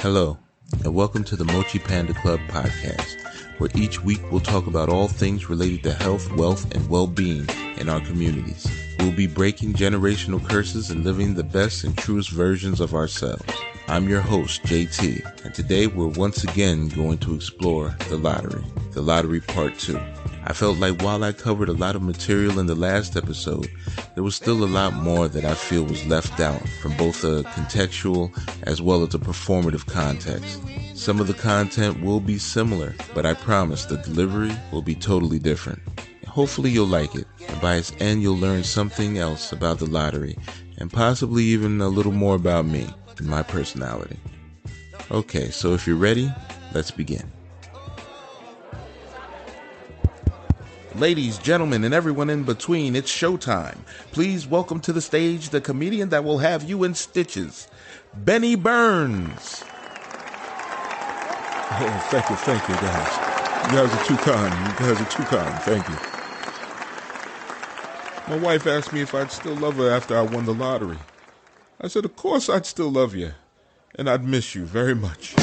Hello, and welcome to the Mochi Panda Club Podcast, where each week we'll talk about all things related to health, wealth, and well-being in our communities. We'll be breaking generational curses and living the best and truest versions of ourselves. I'm your host, JT, and today we're once again going to explore the lottery part 2. I felt like while I covered a lot of material in the last episode, there was still a lot more that I feel was left out from both a contextual as well as a performative context. Some of the content will be similar, but I promise the delivery will be totally different. Hopefully you'll like it, and by its end you'll learn something else about the lottery, and possibly even a little more about me and my personality. Okay, so if you're ready, let's begin. Ladies, gentlemen, and everyone in between, it's showtime. Please welcome to the stage the comedian that will have you in stitches, Benny Burns. Oh, thank you, guys. You guys are too kind. Thank you. My wife asked me if I'd still love her after I won the lottery. I said, of course I'd still love you, and I'd miss you very much.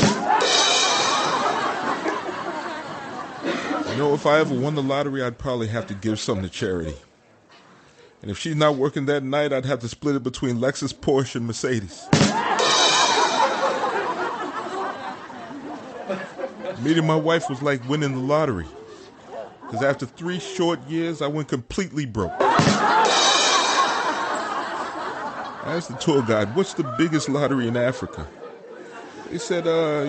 You know, if I ever won the lottery, I'd probably have to give some to charity. And if she's not working that night, I'd have to split it between Lexus, Porsche, and Mercedes. Meeting my wife was like winning the lottery. Because after 3 short years, I went completely broke. I asked the tour guide, what's the biggest lottery in Africa? They said,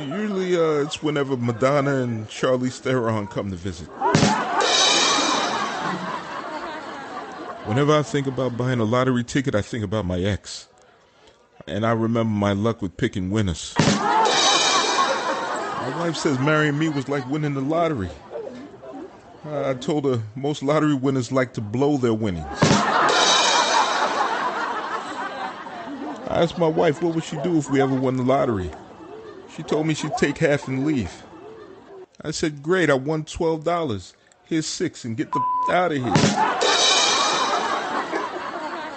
usually it's whenever Madonna and Charlize Theron come to visit. Whenever I think about buying a lottery ticket, I think about my ex. And I remember my luck with picking winners. My wife says marrying me was like winning the lottery. I told her most lottery winners like to blow their winnings. I asked my wife what would she do if we ever won the lottery. She told me she'd take half and leave. I said, great, I won $12. Here's $6 and get the out of here.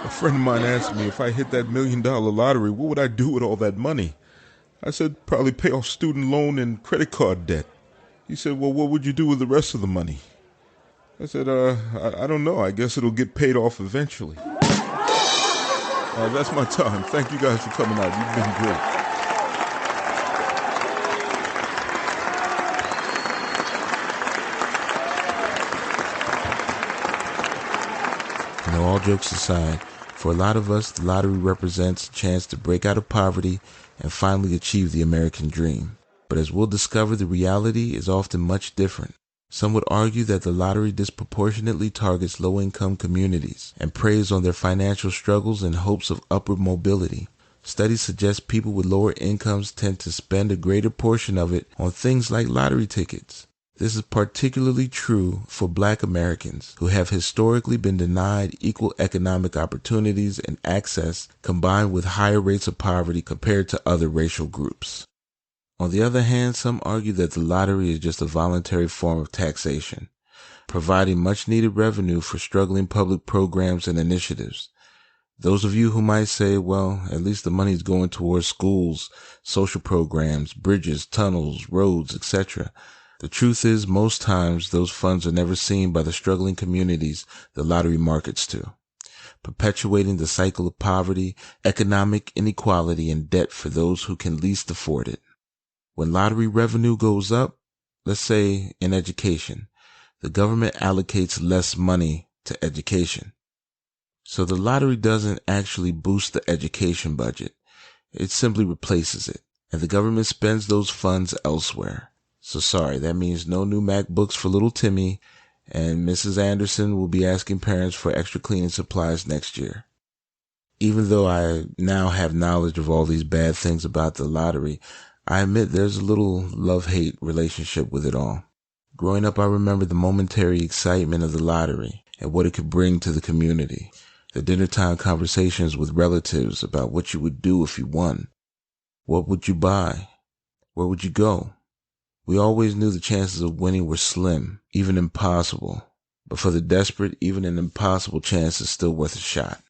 A friend of mine asked me if I hit that $1 million lottery, what would I do with all that money? I said, probably pay off student loan and credit card debt. He said, well, what would you do with the rest of the money? I said, I don't know. I guess it'll get paid off eventually. That's my time. Thank you guys for coming out. You've been great. All jokes aside, for a lot of us, the lottery represents a chance to break out of poverty and finally achieve the American dream. But as we'll discover, the reality is often much different. Some would argue that the lottery disproportionately targets low-income communities and preys on their financial struggles in hopes of upward mobility. Studies suggest people with lower incomes tend to spend a greater portion of it on things like lottery tickets. This is particularly true for Black Americans who have historically been denied equal economic opportunities and access, combined with higher rates of poverty compared to other racial groups. On the other hand, some argue that the lottery is just a voluntary form of taxation, providing much needed revenue for struggling public programs and initiatives. Those of you who might say, well, at least the money is going towards schools, social programs, bridges, tunnels, roads, etc. The truth is, most times those funds are never seen by the struggling communities the lottery markets to, perpetuating the cycle of poverty, economic inequality, and debt for those who can least afford it. When lottery revenue goes up, let's say in education, the government allocates less money to education. So the lottery doesn't actually boost the education budget. It simply replaces it, and the government spends those funds elsewhere. So sorry, that means no new MacBooks for little Timmy, and Mrs. Anderson will be asking parents for extra cleaning supplies next year. Even though I now have knowledge of all these bad things about the lottery, I admit there's a little love-hate relationship with it all. Growing up, I remember the momentary excitement of the lottery and what it could bring to the community. The dinner-time conversations with relatives about what you would do if you won. What would you buy? Where would you go? We always knew the chances of winning were slim, even impossible. But for the desperate, even an impossible chance is still worth a shot.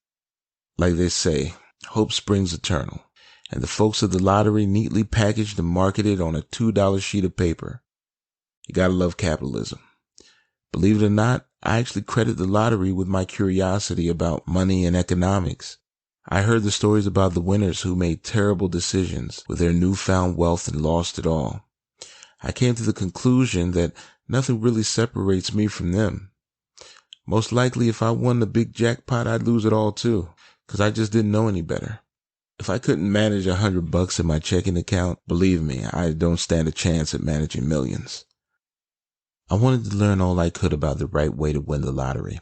Like they say, hope springs eternal. and the folks at the lottery neatly packaged and marketed on a $2 sheet of paper. You gotta love capitalism. Believe it or not, I actually credit the lottery with my curiosity about money and economics. I heard the stories about the winners who made terrible decisions with their newfound wealth and lost it all. I came to the conclusion that nothing really separates me from them. Most likely, if I won the big jackpot, I'd lose it all too, because I just didn't know any better. If I couldn't manage $100 in my checking account, believe me, I don't stand a chance at managing millions. I wanted to learn all I could about the right way to win the lottery.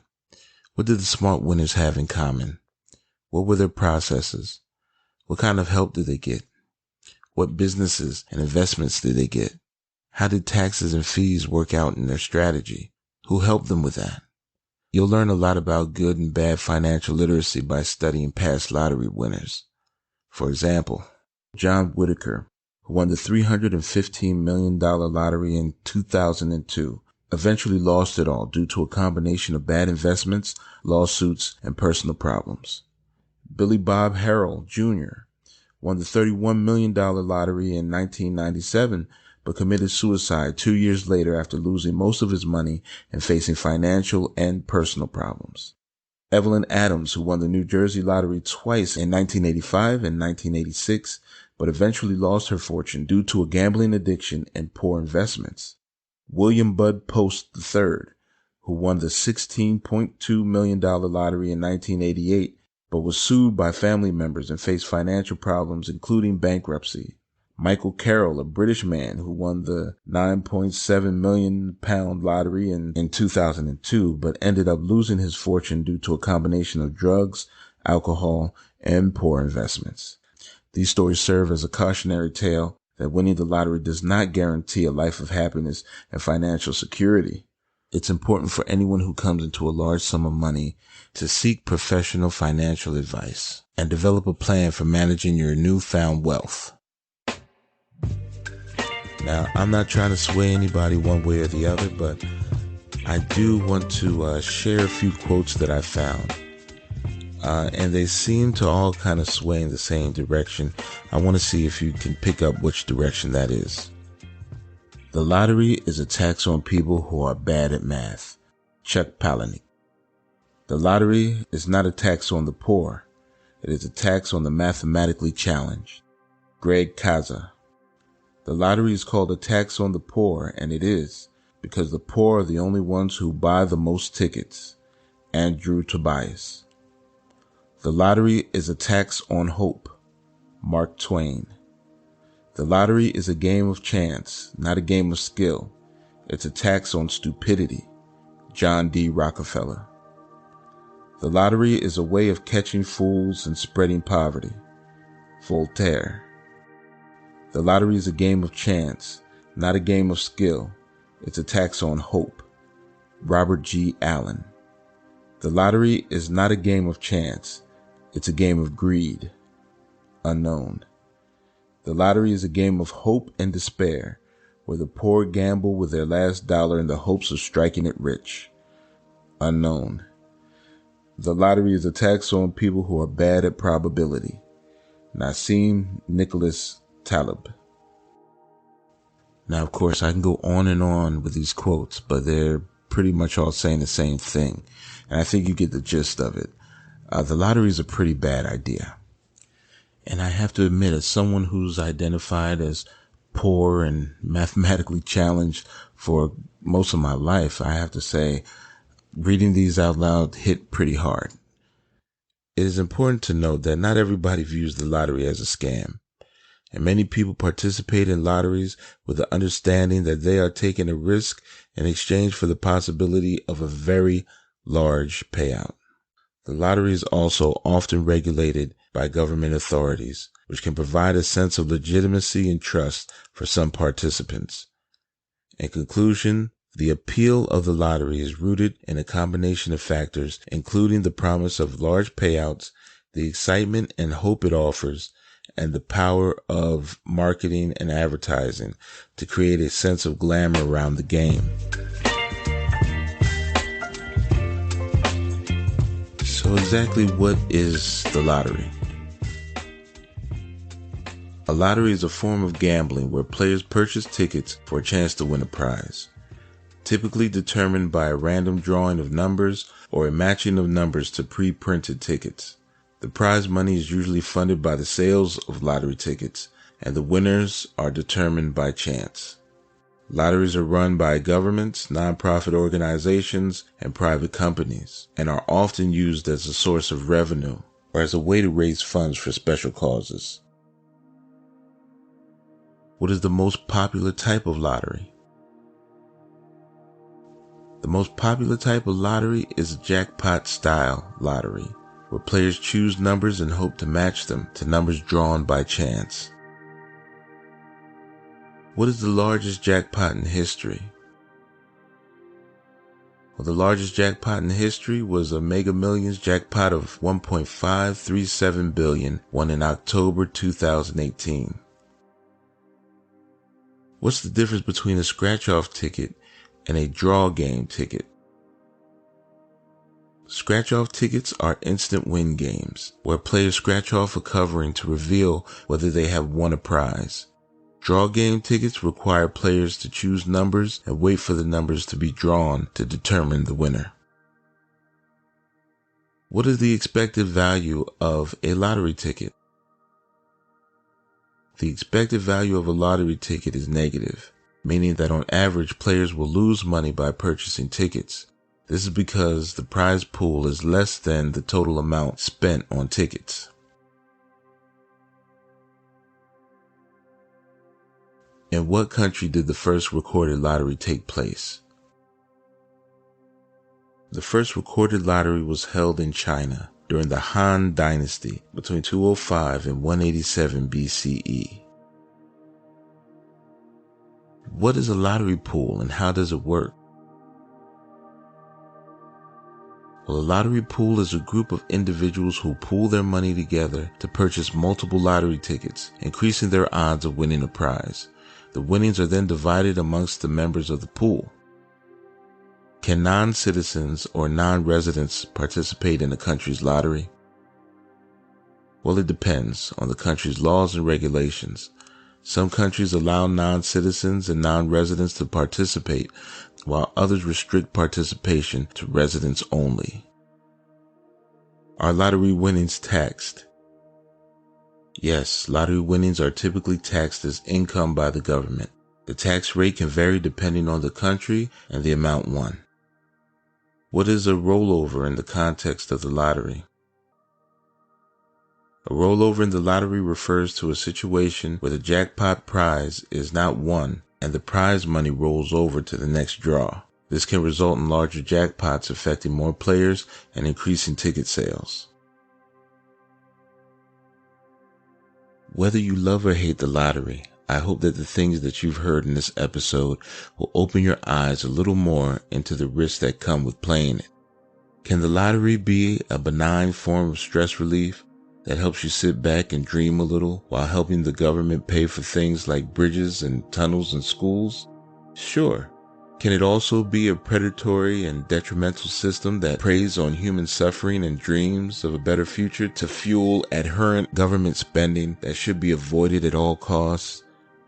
What did the smart winners have in common? What were their processes? What kind of help did they get? What businesses and investments did they get? How did taxes and fees work out in their strategy? Who helped them with that? You'll learn a lot about good and bad financial literacy by studying past lottery winners. For example, John Whitaker, who won the $315 million lottery in 2002, eventually lost it all due to a combination of bad investments, lawsuits, and personal problems. Billy Bob Harrell, Jr., won the $31 million lottery in 1997, but committed suicide 2 years later after losing most of his money and facing financial and personal problems. Evelyn Adams, who won the New Jersey lottery twice in 1985 and 1986, but eventually lost her fortune due to a gambling addiction and poor investments. William Bud Post III, who won the $16.2 million lottery in 1988, but was sued by family members and faced financial problems, including bankruptcy. Michael Carroll, a British man who won the £9.7 million lottery in 2002, but ended up losing his fortune due to a combination of drugs, alcohol, and poor investments. These stories serve as a cautionary tale that winning the lottery does not guarantee a life of happiness and financial security. It's important for anyone who comes into a large sum of money to seek professional financial advice and develop a plan for managing your newfound wealth. Now, I'm not trying to sway anybody one way or the other, but I do want to share a few quotes that I found. And they seem to all kind of sway in the same direction. I want to see if you can pick up which direction that is. The lottery is a tax on people who are bad at math. Chuck Palahniuk. The lottery is not a tax on the poor. It is a tax on the mathematically challenged. Greg Kaza. The lottery is called a tax on the poor, and it is, because the poor are the only ones who buy the most tickets. Andrew Tobias. The lottery is a tax on hope. Mark Twain. The lottery is a game of chance, not a game of skill. It's a tax on stupidity. John D. Rockefeller. The lottery is a way of catching fools and spreading poverty. Voltaire. The lottery is a game of chance, not a game of skill. It's a tax on hope. Robert G. Allen. The lottery is not a game of chance. It's a game of greed. Unknown. The lottery is a game of hope and despair, where the poor gamble with their last dollar in the hopes of striking it rich. Unknown. The lottery is a tax on people who are bad at probability. Nassim Nicholas Taleb. Now, of course, I can go on and on with these quotes, but they're pretty much all saying the same thing. And I think you get the gist of it. The lottery is a pretty bad idea. And I have to admit, as someone who's identified as poor and mathematically challenged for most of my life, I have to say, reading these out loud hit pretty hard. It is important to note that not everybody views the lottery as a scam. And many people participate in lotteries with the understanding that they are taking a risk in exchange for the possibility of a very large payout. The lottery is also often regulated by government authorities, which can provide a sense of legitimacy and trust for some participants. In conclusion, the appeal of the lottery is rooted in a combination of factors, including the promise of large payouts, the excitement and hope it offers, and the power of marketing and advertising to create a sense of glamour around the game. So exactly what is the lottery? A lottery is a form of gambling where players purchase tickets for a chance to win a prize, typically determined by a random drawing of numbers or a matching of numbers to pre-printed tickets. The prize money is usually funded by the sales of lottery tickets, and the winners are determined by chance. Lotteries are run by governments, nonprofit organizations, and private companies, and are often used as a source of revenue or as a way to raise funds for special causes. What is the most popular type of lottery? The most popular type of lottery is a jackpot-style lottery, where players choose numbers and hope to match them to numbers drawn by chance. What is the largest jackpot in history? Well, the largest jackpot in history was a Mega Millions jackpot of $1.537 billion, won in October 2018. What's the difference between a scratch-off ticket and a draw game ticket? Scratch-off tickets are instant win games, where players scratch off a covering to reveal whether they have won a prize. Draw game tickets require players to choose numbers and wait for the numbers to be drawn to determine the winner. What is the expected value of a lottery ticket? The expected value of a lottery ticket is negative, meaning that on average players will lose money by purchasing tickets. This is because the prize pool is less than the total amount spent on tickets. In what country did the first recorded lottery take place? The first recorded lottery was held in China during the Han Dynasty between 205 and 187 BCE. What is a lottery pool and how does it work? Well, a lottery pool is a group of individuals who pool their money together to purchase multiple lottery tickets, increasing their odds of winning a prize. The winnings are then divided amongst the members of the pool. Can non-citizens or non-residents participate in a country's lottery? Well, it depends on the country's laws and regulations. Some countries allow non-citizens and non-residents to participate, while others restrict participation to residents only. Are lottery winnings taxed? Yes, lottery winnings are typically taxed as income by the government. The tax rate can vary depending on the country and the amount won. What is a rollover in the context of the lottery? A rollover in the lottery refers to a situation where the jackpot prize is not won and the prize money rolls over to the next draw. This can result in larger jackpots affecting more players and increasing ticket sales. Whether you love or hate the lottery, I hope that the things that you've heard in this episode will open your eyes a little more into the risks that come with playing it. Can the lottery be a benign form of stress relief that helps you sit back and dream a little while helping the government pay for things like bridges and tunnels and schools? Sure. Can it also be a predatory and detrimental system that preys on human suffering and dreams of a better future to fuel adherent government spending that should be avoided at all costs?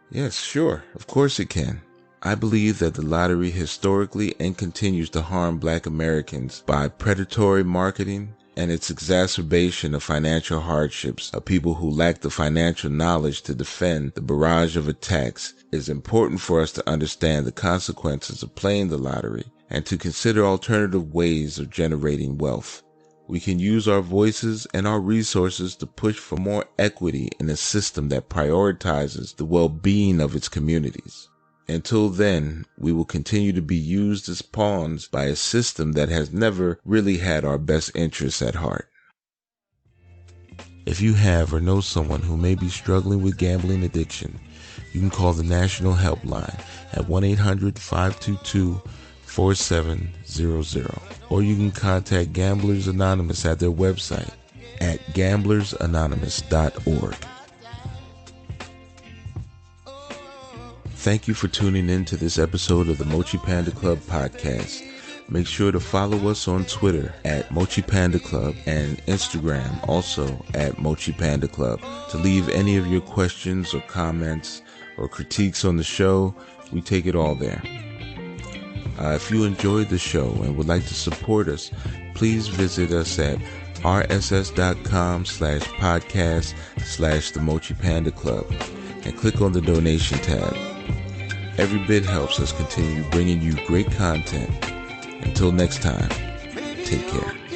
Yes, sure. Of course it can. I believe that the lottery historically and continues to harm Black Americans by predatory marketing and its exacerbation of financial hardships of people who lack the financial knowledge to defend the barrage of attacks. It is important for us to understand the consequences of playing the lottery and to consider alternative ways of generating wealth. We can use our voices and our resources to push for more equity in a system that prioritizes the well-being of its communities. Until then, we will continue to be used as pawns by a system that has never really had our best interests at heart. If you have or know someone who may be struggling with gambling addiction, you can call the National Helpline at 1-800-522-4700, or you can contact Gamblers Anonymous at their website at gamblersanonymous.org. Thank you for tuning in to this episode of the Mochi Panda Club Podcast. Make sure to follow us on Twitter at Mochi Panda Club and Instagram also at Mochi Panda Club to leave any of your questions or comments or critiques on the show. We take it all there. If you enjoyed the show and would like to support us, please visit us at rss.com/podcast/the Mochi Panda Club and click on the donation tab. Every bit helps us continue bringing you great content. Until next time, take care.